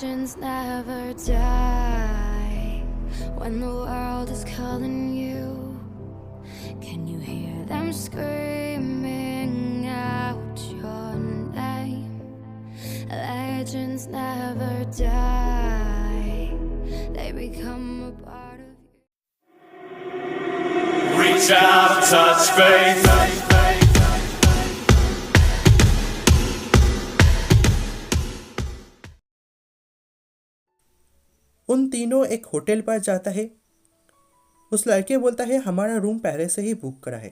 Legends never die when the world is calling you. Can you hear them screaming out your name? Legends never die, they become a part of you. Reach out, touch faith. उन तीनों एक hotel पर जाता है। उस लड़के बोलता है हमारा रूम पहले से ही बुक करा है।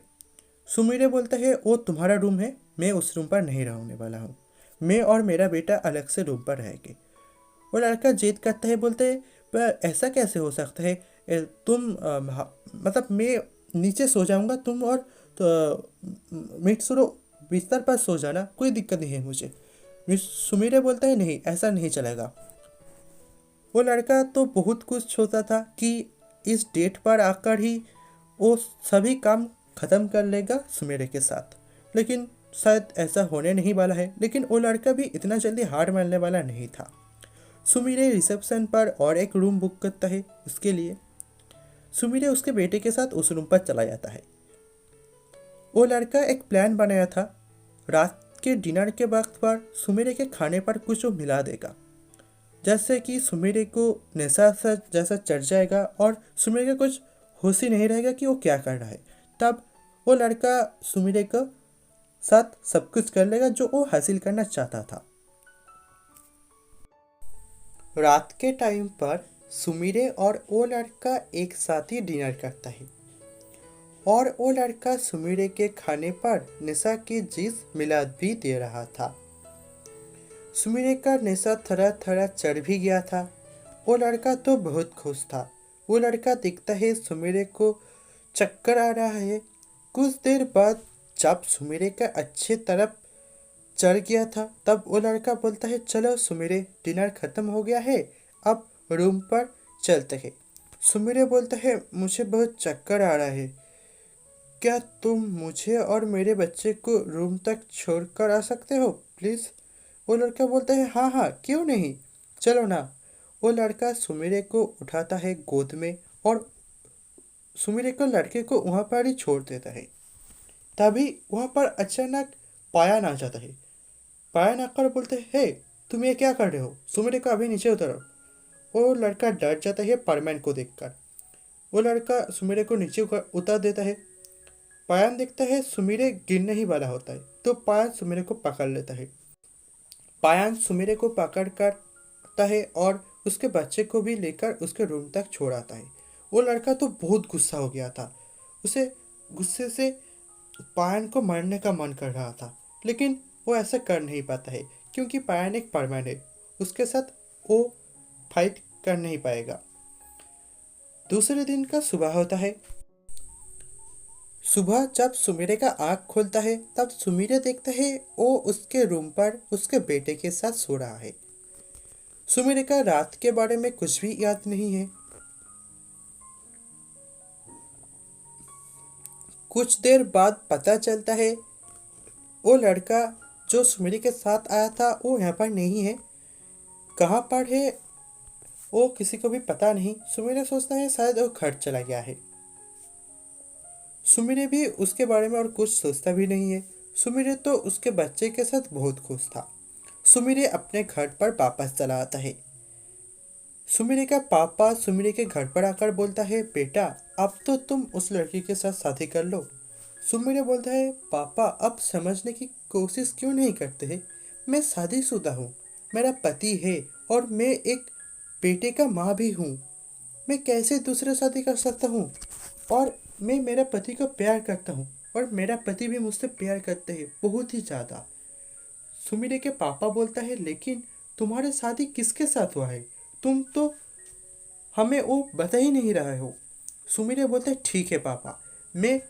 सुमीरे बोलता है वो तुम्हारा रूम है, मैं उस रूम पर नहीं रहने वाला हूँ, मैं और मेरा बेटा अलग से रूम पर रहेंगे। वो लड़का जिद करता है, बोलते है पर ऐसा कैसे हो सकता है, मतलब मैं नीचे सो जाऊँगा, तुम और मिट्सुरो बिस्तर पर सो जाना, कोई दिक्कत नहीं है मुझे। सुमीरे बोलता है नहीं, ऐसा नहीं चलेगा। वो लड़का तो बहुत खुश होता था कि इस डेट पर आकर ही वो सभी काम ख़त्म कर लेगा सुमेरे के साथ, लेकिन शायद ऐसा होने नहीं वाला है। लेकिन वो लड़का भी इतना जल्दी हार मानने वाला नहीं था। सुमीरे रिसेप्शन पर और एक रूम बुक करता है उसके लिए। सुमीरे उसके बेटे के साथ उस रूम पर चला जाता है। वो लड़का एक प्लान बनाया था, रात के डिनर के वक्त पर सुमीरे के खाने पर कुछ वो मिला देगा, जैसे कि सुमीरे को नशा सा जैसा चढ़ जाएगा और सुमीरे का कुछ होश ही नहीं रहेगा कि वो क्या कर रहा है। तब वो लड़का सुमीरे के साथ सब कुछ कर लेगा जो वो हासिल करना चाहता था। रात के टाइम पर सुमीरे और वो लड़का एक साथ ही डिनर करता है और वो लड़का सुमीरे के खाने पर नशा की चीज मिला भी दे रहा था। सुमीरे का नशा थोड़ा थोड़ा चढ़ भी गया था। वो लड़का तो बहुत खुश था। वो लड़का दिखता है सुमीरे को चक्कर आ रहा है। कुछ देर बाद जब सुमीरे का अच्छे तरफ चढ़ गया था तब वो लड़का बोलता है चलो सुमीरे, डिनर ख़त्म हो गया है, अब रूम पर चलते हैं। सुमीरे बोलता है मुझे बहुत चक्कर आ रहा है, क्या तुम मुझे और मेरे बच्चे को रूम तक छोड़ कर आ सकते हो प्लीज़। वो लड़का बोलता है हाँ हाँ क्यों नहीं, चलो ना। वो लड़का सुमीरे को उठाता है गोद में और सुमीरे को लड़के को वहाँ पर ही छोड़ देता है। तभी वहाँ पर अचानक पायन आ जाता है। पायन आकर बोलते है हे तुम ये क्या कर रहे हो, सुमीरे को अभी नीचे उतारो। वो लड़का डर जाता है पायन को देखकर। वो लड़का सुमीरे को नीचे उतार देता है। पायन देखता है सुमीरे गिरने ही वाला होता है तो पायन सुमीरे को पकड़ लेता है। पायन सुमीरे को पकड़ करता है और उसके बच्चे को भी लेकर उसके रूम तक छोड़ आता है। वो लड़का तो बहुत गुस्सा हो गया था। उसे गुस्से से पायन को मारने का मन कर रहा था, लेकिन वो ऐसा कर नहीं पाता है क्योंकि पायन एक परमैन है, उसके साथ वो फाइट कर नहीं पाएगा। दूसरे दिन का सुबह होता है। सुबह जब सुमीरे का आँख खोलता है तब सुमीरे देखता है वो उसके रूम पर उसके बेटे के साथ सो रहा है। सुमीरे का रात के बारे में कुछ भी याद नहीं है। कुछ देर बाद पता चलता है वो लड़का जो सुमीरे के साथ आया था वो यहाँ पर नहीं है। कहाँ पर है वो किसी को भी पता नहीं। सुमीरे सोचता है शायद वो घर चला गया है। सुमीरे भी उसके बारे में और कुछ सोचता भी नहीं है। सुमीरे तो उसके बच्चे के साथ बहुत खुश था। सुमीरे अपने घर पर वापस चला आता है। सुमीरे का पापा सुमीरे के घर पर आकर बोलता है बेटा अब तो तुम उस लड़की के साथ शादी कर लो। सुमीरे बोलता है पापा अब समझने की कोशिश क्यों नहीं करते हैं, मैं शादीशुदा हूँ, मेरा पति है और मैं एक बेटे का माँ भी हूँ, मैं कैसे दूसरे शादी कर सकता हूँ, और मैं मेरा पति को प्यार करता हूँ और मेरा पति भी मुझसे प्यार करते हैं बहुत ही ज़्यादा। सुमीरे के पापा बोलता है लेकिन तुम्हारी शादी किसके साथ हुआ है, तुम तो हमें वो बता ही नहीं रहे हो। सुमीरे बोलते हैं ठीक है पापा, मैं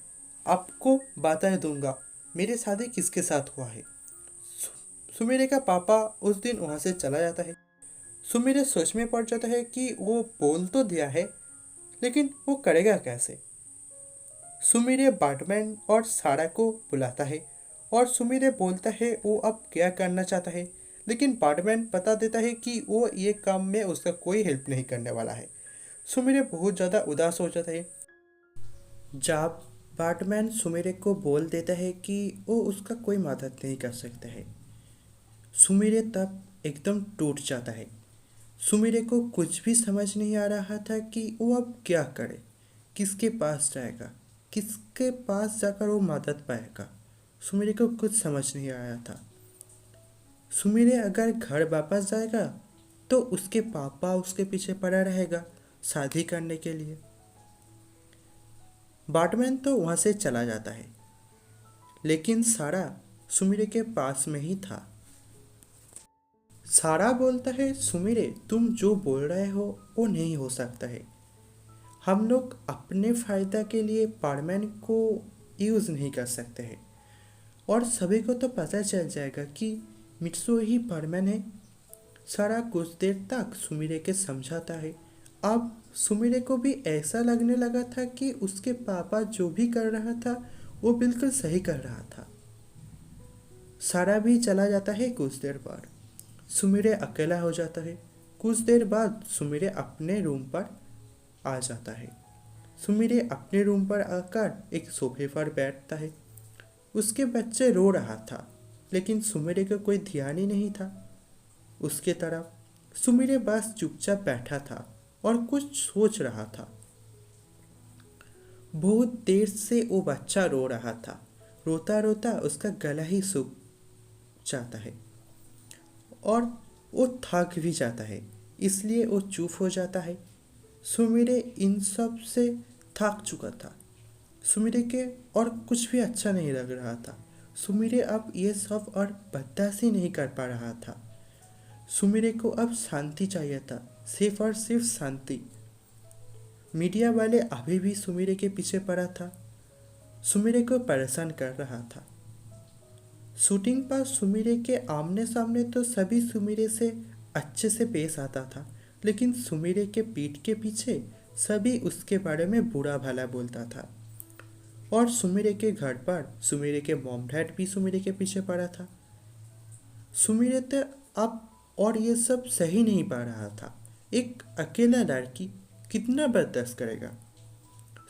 आपको बता दूंगा मेरी शादी किसके साथ हुआ है। सुमीरे का पापा उस दिन वहाँ से चला जाता है। सुमीरे सोच में पड़ जाता है कि वो बोल तो दिया है लेकिन वो करेगा कैसे। सुमीरे बैटमैन और सारा को बुलाता है और सुमीरे बोलता है वो अब क्या करना चाहता है, लेकिन बाटमैन बता देता है कि वो ये काम में उसका कोई हेल्प नहीं करने वाला है। सुमिरे बहुत ज़्यादा उदास हो जाता है। जब बाटमैन सुमिरे को बोल देता है कि वो उसका कोई मदद नहीं कर सकता है, सुमिरे तब एकदम टूट जाता है। सुमिरे को कुछ भी समझ नहीं आ रहा था कि वो अब क्या करे, किसके पास जाएगा, किसके पास जाकर वो मदद पाएगा। सुमिरे को कुछ समझ नहीं आया था। सुमिरे अगर घर वापस जाएगा तो उसके पापा उसके पीछे पड़ा रहेगा शादी करने के लिए। बाटमैन तो वहाँ से चला जाता है, लेकिन सारा सुमिरे के पास में ही था। सारा बोलता है, सुमिरे तुम जो बोल रहे हो वो नहीं हो सकता है। हम लोग अपने फ़ायदा के लिए बाटमैन को यूज़ नहीं कर सकते हैं, और सभी को तो पता चल जाएगा कि मित्सुओ ही बाटमैन है। सारा कुछ देर तक सुमिरे के समझाता है। अब सुमिरे को भी ऐसा लगने लगा था कि उसके पापा जो भी कर रहा था वो बिल्कुल सही कर रहा था। सारा भी चला जाता है कुछ देर बाद। सुमिरे अकेला हो जाता है। कुछ देर बाद सुमिरे अपने रूम पर आ जाता है। सुमिरे अपने रूम पर आकर एक सोफे पर बैठता है। उसके बच्चे रो रहा था, लेकिन सुमिरे का कोई ध्यान ही नहीं था उसके तरफ। सुमिरे बस चुपचाप बैठा था और कुछ सोच रहा था। बहुत देर से वो बच्चा रो रहा था। रोता रोता उसका गला ही सूख जाता है और वो थक भी जाता है, इसलिए वो चुप हो जाता है। सुमिरे इन सब से थक चुका था। सुमिरे के और कुछ भी अच्छा नहीं लग रहा था। सुमिरे अब ये सब और बर्दाश्त ही नहीं कर पा रहा था। सुमिरे को अब शांति चाहिए था, सिर्फ और सिर्फ शांति। मीडिया वाले अभी भी सुमिरे के पीछे पड़ा था, सुमिरे को परेशान कर रहा था। शूटिंग पर सुमिरे के आमने सामने तो सभी सुमिरे से अच्छे से पेश आता था, लेकिन सुमिरे के पीठ के पीछे सभी उसके बारे में बुरा भला बोलता था। और सुमिरे के घर पर सुमिरे के मॉम डैड भी सुमिरे के पीछे पड़ा था। सुमिरे तो अब और ये सब सही नहीं पा रहा था। एक अकेला लड़की कितना बर्दाश्त करेगा।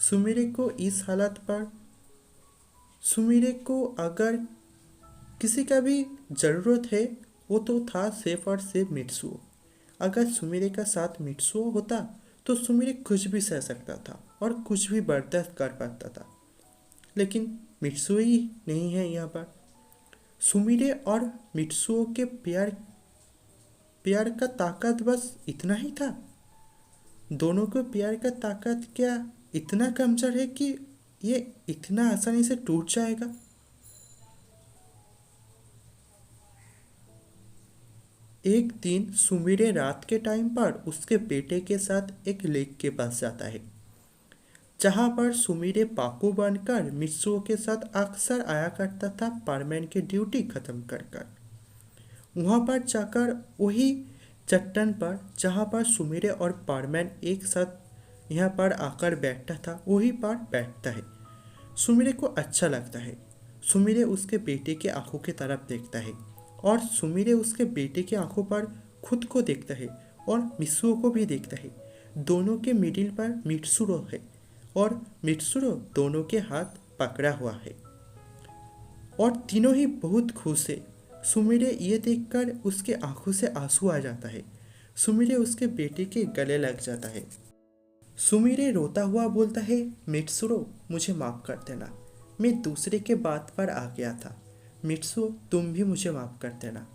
सुमिरे को इस हालत पर सुमिरे को अगर किसी का भी ज़रूरत है वो तो था सिर्फ और सिर्फ मित्सुओ। अगर सुमिरे का साथ मित्सुओ होता तो सुमिरे कुछ भी सह सकता था और कुछ भी बर्दाश्त कर पाता था, लेकिन मित्सुओ ही नहीं है यहाँ पर। सुमिरे और मित्सुओ के प्यार का ताकत बस इतना ही था। दोनों को प्यार का ताकत क्या इतना कमजोर है कि ये इतना आसानी से टूट जाएगा। एक दिन सुमिरे रात के टाइम पर उसके बेटे के साथ एक लेक के पास जाता है, जहाँ पर सुमिरे पाकू बनकर मित्सुओ के साथ अक्सर आया करता था बाटमैन की ड्यूटी खत्म कर कर। वहाँ पर जाकर वही चट्टान पर जहाँ पर सुमिरे और बाटमैन एक साथ यहाँ पर आकर बैठता था, वही पर बैठता है। सुमिरे को अच्छा लगता है। सुमिरे उसके बेटे के आंखों की तरफ देखता है और सुमिरे उसके बेटे के आंखों पर खुद को देखता है और मित्सुओ को भी देखता है। दोनों के मिडिल पर मित्सुरो है और मित्सुरो दोनों के हाथ पकड़ा हुआ है और तीनों ही बहुत खुश है। सुमिरे ये देखकर उसके आंखों से आंसू आ जाता है। सुमिरे उसके बेटे के गले लग जाता है। सुमिरे रोता हुआ बोलता है, मित्सुरो मुझे माफ़ कर देना, मैं दूसरे के बात पर आ गया था। मित्सुओ तुम भी मुझे माफ़ कर देना।